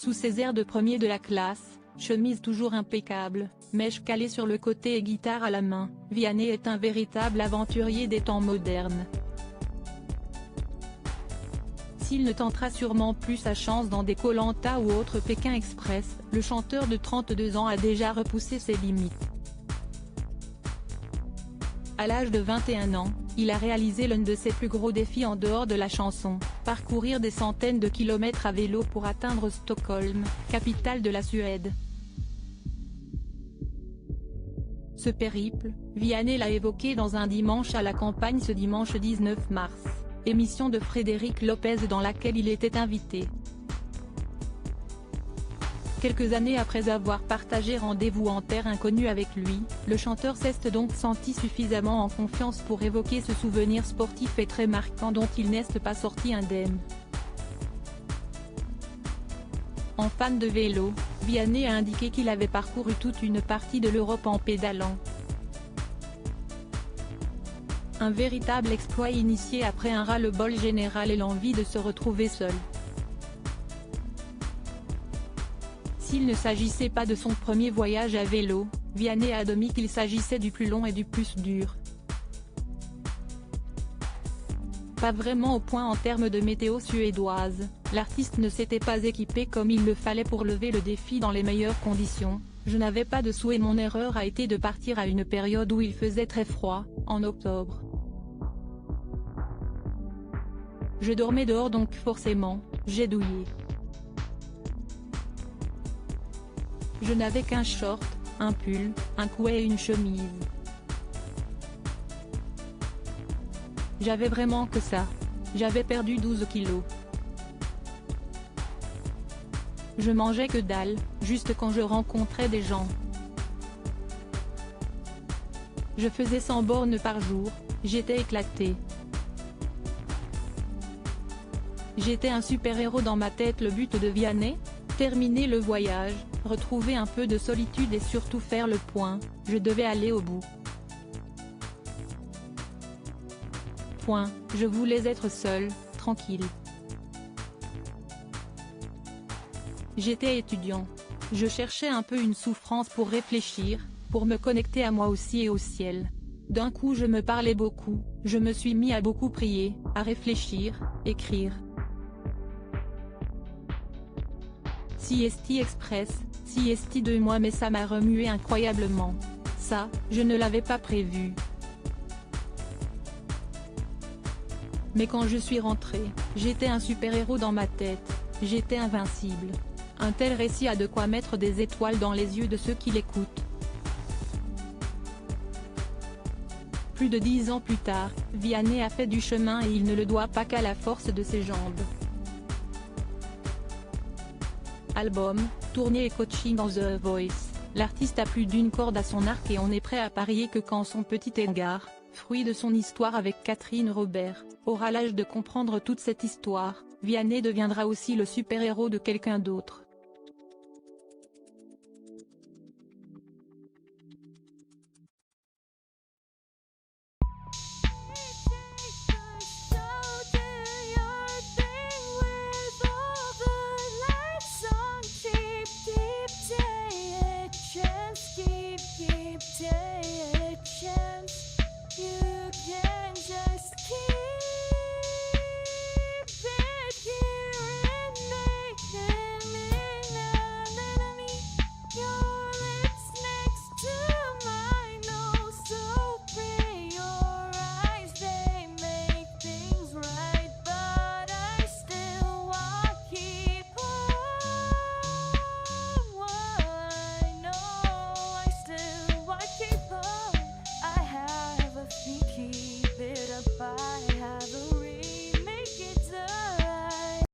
Sous ses airs de premier de la classe, chemise toujours impeccable, mèche calée sur le côté et guitare à la main, Vianney est un véritable aventurier des temps modernes. S'il ne tentera sûrement plus sa chance dans des Koh-Lanta ou autres Pékin Express, le chanteur de 32 ans a déjà repoussé ses limites. À l'âge de 21 ans, il a réalisé l'un de ses plus gros défis en dehors de la chanson, parcourir des centaines de kilomètres à vélo pour atteindre Stockholm, capitale de la Suède. Ce périple, Vianney l'a évoqué dans Un dimanche à la campagne ce dimanche 19 mars, émission de Frédéric Lopez dans laquelle il était invité. Quelques années après avoir partagé rendez-vous en terre inconnue avec lui, le chanteur s'est donc senti suffisamment en confiance pour évoquer ce souvenir sportif et très marquant dont il n'est pas sorti indemne. En fan de vélo, Vianney a indiqué qu'il avait parcouru toute une partie de l'Europe en pédalant. Un véritable exploit initié après un ras-le-bol général et l'envie de se retrouver seul. S'il ne s'agissait pas de son premier voyage à vélo, Vianney a admis qu'il s'agissait du plus long et du plus dur. Pas vraiment au point en termes de météo suédoise, l'artiste ne s'était pas équipé comme il le fallait pour lever le défi dans les meilleures conditions. Je n'avais pas de sous et mon erreur a été de partir à une période où il faisait très froid, en octobre. Je dormais dehors donc forcément, j'ai douillé. Je n'avais qu'un short, un pull, un couet et une chemise. J'avais vraiment que ça. J'avais perdu 12 kilos. Je mangeais que dalle, juste quand je rencontrais des gens. Je faisais 100 bornes par jour, j'étais éclatée. J'étais un super-héros dans ma tête. Le but de Vianney ? Terminer le voyage, retrouver un peu de solitude et surtout faire le point, je devais aller au bout. Point, je voulais être seule, tranquille. J'étais étudiant. Je cherchais un peu une souffrance pour réfléchir, pour me connecter à moi aussi et au ciel. D'un coup je me parlais beaucoup, je me suis mis à beaucoup prier, à réfléchir, écrire. Siesti Express, Siesti de moi mais ça m'a remué incroyablement. Ça, je ne l'avais pas prévu. Mais quand je suis rentré, j'étais un super-héros dans ma tête, j'étais invincible. Un tel récit a de quoi mettre des étoiles dans les yeux de ceux qui l'écoutent. Plus de 10 ans plus tard, Vianney a fait du chemin et il ne le doit pas qu'à la force de ses jambes. Album, tournée et coaching dans The Voice, l'artiste a plus d'une corde à son arc et on est prêt à parier que quand son petit Edgar, fruit de son histoire avec Catherine Robert, aura l'âge de comprendre toute cette histoire, Vianney deviendra aussi le super-héros de quelqu'un d'autre. You can just keep